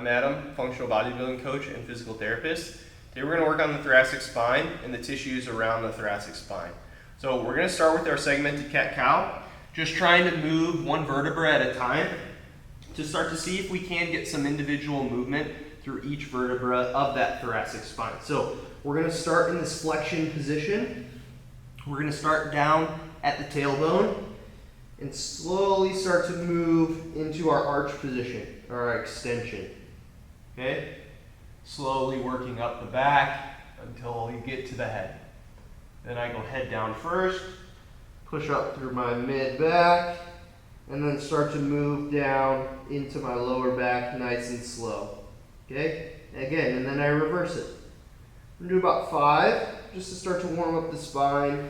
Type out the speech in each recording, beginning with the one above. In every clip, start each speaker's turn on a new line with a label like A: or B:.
A: I'm Adam, functional bodybuilding coach and physical therapist. Today we're going to work on the thoracic spine and the tissues around the thoracic spine. So we're going to start with our segmented cat-cow, just trying to move one vertebra at a time to start to see if we can get some individual movement through each vertebra of that thoracic spine. So we're going to start in this flexion position. We're going to start down at the tailbone and slowly start to move into our arch position, or our extension. Okay? Slowly working up the back until you get to the head. Then I go head down first, push up through my mid back, and then start to move down into my lower back nice and slow. Okay? Again, and then I reverse it. I'm gonna do about 5 just to start to warm up the spine.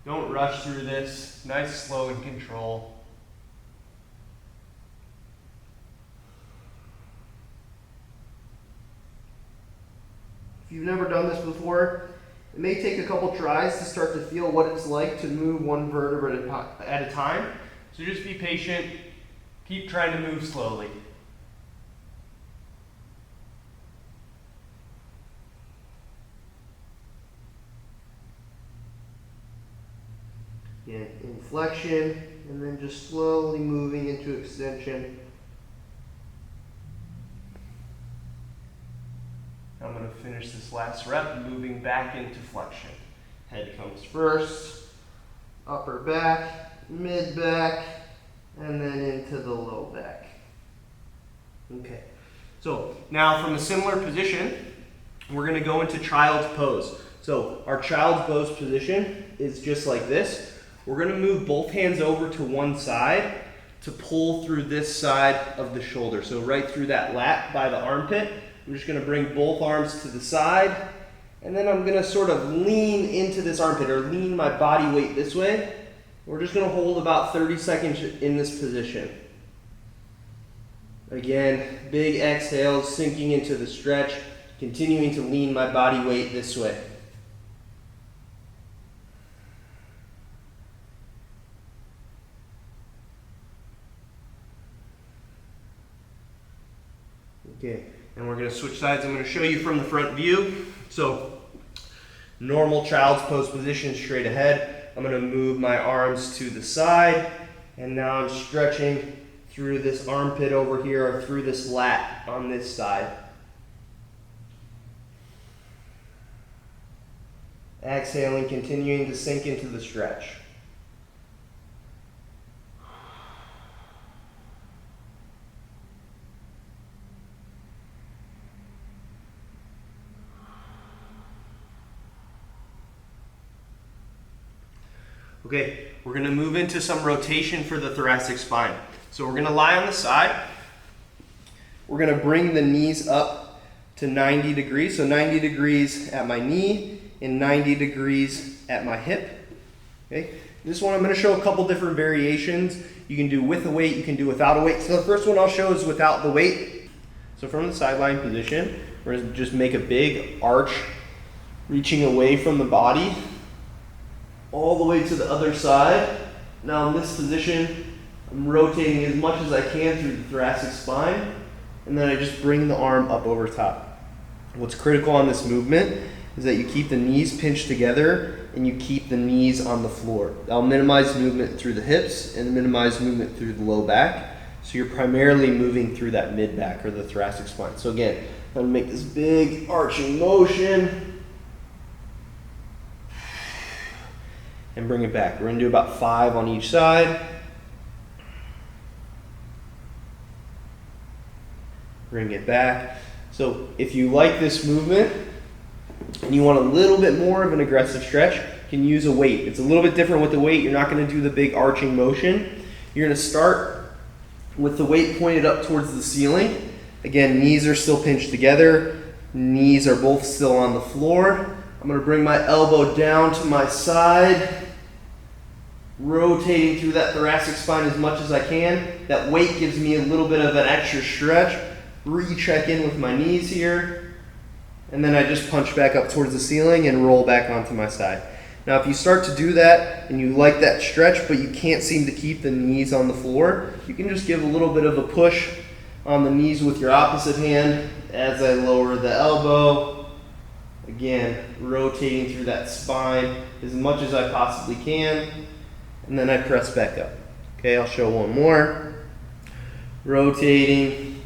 A: Don't rush through this. Nice, slow, and control. If you've never done this before, it may take a couple tries to start to feel what it's like to move one vertebra at a time. So just be patient. Keep trying to move slowly. Again, inflection, and then just slowly moving into extension. I'm going to finish this last rep, moving back into flexion. Head comes first, upper back, mid back, and then into the low back. Okay, so now from a similar position, we're going to go into child's pose. So our child's pose position is just like this. We're going to move both hands over to one side to pull through this side of the shoulder. So right through that lat by the armpit. I'm just going to bring both arms to the side, and then I'm going to sort of lean into this armpit, or lean my body weight this way. We're just going to hold about 30 seconds in this position. Again, big exhales, sinking into the stretch, continuing to lean my body weight this way. Okay, and we're going to switch sides. I'm going to show you from the front view. So, normal child's pose position, straight ahead. I'm going to move my arms to the side, and now I'm stretching through this armpit over here, or through this lat on this side. Exhaling, continuing to sink into the stretch. Okay, we're going to move into some rotation for the thoracic spine. So we're going to lie on the side. We're going to bring the knees up to 90 degrees. So 90 degrees at my knee and 90 degrees at my hip. Okay, this one I'm going to show a couple different variations. You can do with a weight, you can do without a weight. So the first one I'll show is without the weight. So from the sideline position, we're going to just make a big arch reaching away from the body, all the way to the other side. Now in this position, I'm rotating as much as I can through the thoracic spine, and then I just bring the arm up over top. What's critical on this movement is that you keep the knees pinched together and you keep the knees on the floor. That'll minimize movement through the hips and minimize movement through the low back. So you're primarily moving through that mid back or the thoracic spine. So again, I'm going to make this big arching motion and bring it back. We're going to do about 5 on each side. Bring it back. So if you like this movement and you want a little bit more of an aggressive stretch, you can use a weight. It's a little bit different with the weight. You're not going to do the big arching motion. You're going to start with the weight pointed up towards the ceiling. Again, knees are still pinched together. Knees are both still on the floor. I'm going to bring my elbow down to my side, rotating through that thoracic spine as much as I can. That weight gives me a little bit of an extra stretch. Recheck in with my knees here, and then I just punch back up towards the ceiling and roll back onto my side. Now if you start to do that and you like that stretch but you can't seem to keep the knees on the floor, you can just give a little bit of a push on the knees with your opposite hand as I lower the elbow. Again, rotating through that spine as much as I possibly can, and then I press back up. Okay, I'll show one more. Rotating,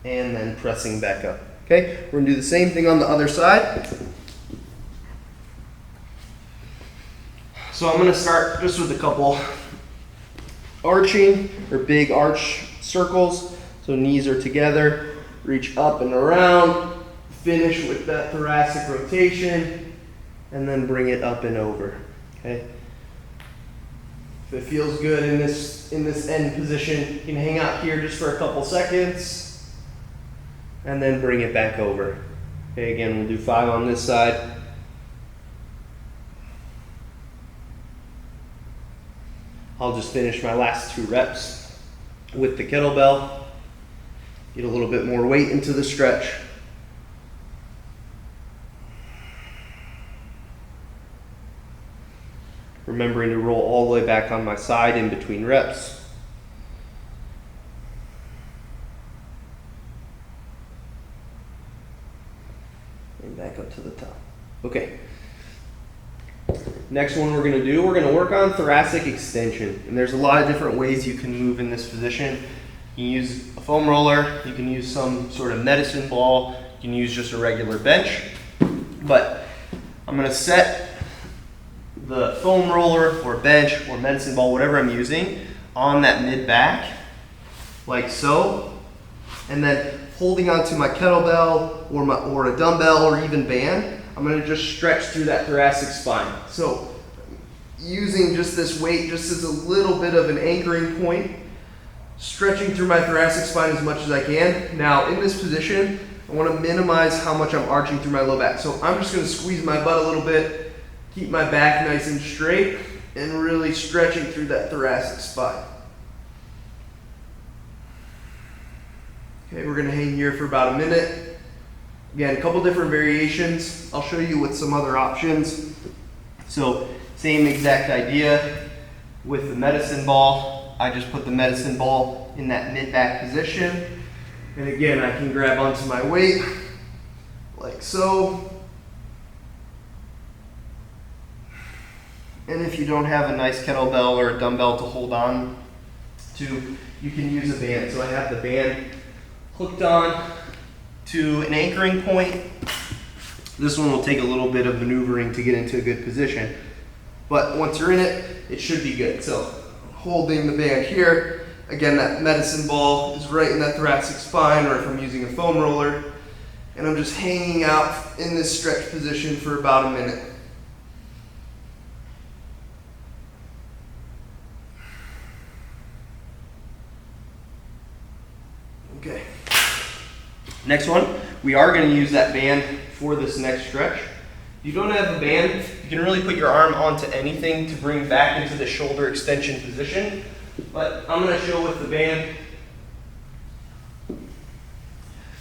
A: and then pressing back up. Okay, we're gonna do the same thing on the other side. So I'm gonna start just with a couple arching or big arch circles. So knees are together, reach up and around, finish with that thoracic rotation, and then bring it up and over. Okay. If it feels good in this end position, you can hang out here just for a couple seconds, and then bring it back over. Okay, again, we'll do 5 on this side. I'll just finish my last 2 reps with the kettlebell. Get a little bit more weight into the stretch. Remembering to roll all the way back on my side in between reps. And back up to the top. Okay. Next one we're going to do, we're going to work on thoracic extension. And there's a lot of different ways you can move in this position. You can use a foam roller, you can use some sort of medicine ball, you can use just a regular bench. But I'm going to set the foam roller or bench or medicine ball, whatever I'm using, on that mid back, like so. And then holding onto my kettlebell or a dumbbell or even band, I'm going to just stretch through that thoracic spine. So using just this weight just as a little bit of an anchoring point, stretching through my thoracic spine as much as I can. Now in this position, I want to minimize how much I'm arching through my low back. So I'm just going to squeeze my butt a little bit, keep my back nice and straight, and really stretching through that thoracic spine. Okay, we're going to hang here for about a minute. Again, a couple different variations. I'll show you with some other options. So same exact idea with the medicine ball. I just put the medicine ball in that mid-back position. And again, I can grab onto my weight like so. And if you don't have a nice kettlebell or a dumbbell to hold on to, you can use a band. So I have the band hooked on to an anchoring point. This one will take a little bit of maneuvering to get into a good position, but once you're in it, it should be good. So holding the band here, again, that medicine ball is right in that thoracic spine, or if I'm using a foam roller, and I'm just hanging out in this stretch position for about a minute. Okay. Next one, we are going to use that band for this next stretch. If you don't have a band, you can really put your arm onto anything to bring back into the shoulder extension position. But I'm going to show with the band.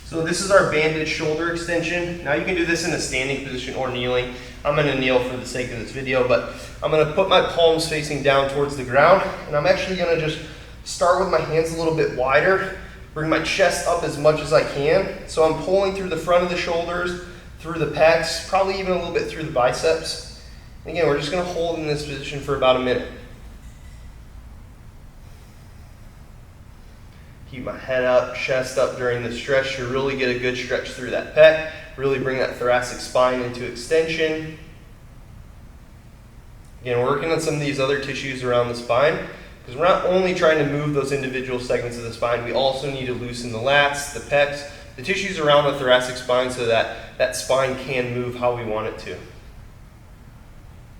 A: So this is our banded shoulder extension. Now you can do this in a standing position or kneeling. I'm going to kneel for the sake of this video, but I'm going to put my palms facing down towards the ground, and I'm actually going to just start with my hands a little bit wider. Bring my chest up as much as I can. So I'm pulling through the front of the shoulders, through the pecs, probably even a little bit through the biceps. And again, we're just going to hold in this position for about a minute. Keep my head up, chest up during the stretch to really get a good stretch through that pec. Really bring that thoracic spine into extension. Again, working on some of these other tissues around the spine, because we're not only trying to move those individual segments of the spine, we also need to loosen the lats, the pecs, the tissues around the thoracic spine so that that spine can move how we want it to.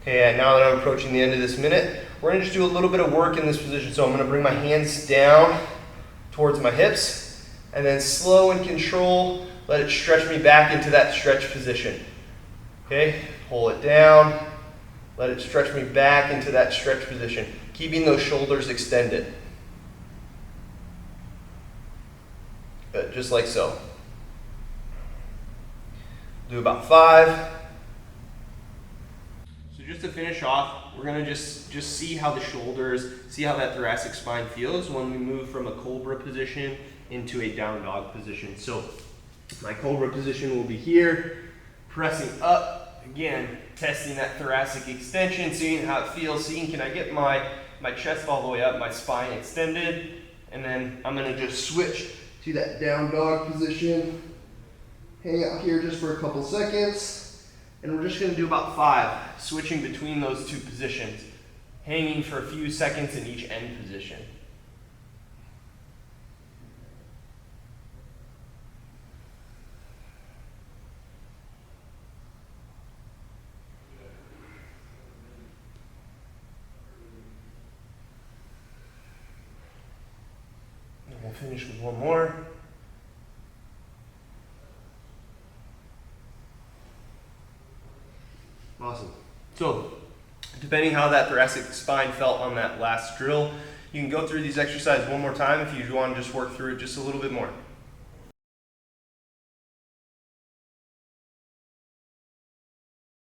A: Okay, now that I'm approaching the end of this minute, we're going to just do a little bit of work in this position. So I'm going to bring my hands down towards my hips, and then slow and control, let it stretch me back into that stretch position. Okay, pull it down, let it stretch me back into that stretch position, keeping those shoulders extended. Good, just like so. Do about 5. So just to finish off, We're gonna just see how the shoulders, see how that thoracic spine feels when we move from a Cobra position into a down dog position. So my Cobra position will be here, pressing up, again, testing that thoracic extension, seeing how it feels, seeing can I get my chest all the way up, my spine extended, and then I'm gonna just switch to that down dog position, hang out here just for a couple seconds, and we're just gonna do about 5, switching between those 2 positions, hanging for a few seconds in each end position. And we'll finish with one more. Awesome. So, depending how that thoracic spine felt on that last drill, you can go through these exercises one more time if you want to just work through it just a little bit more.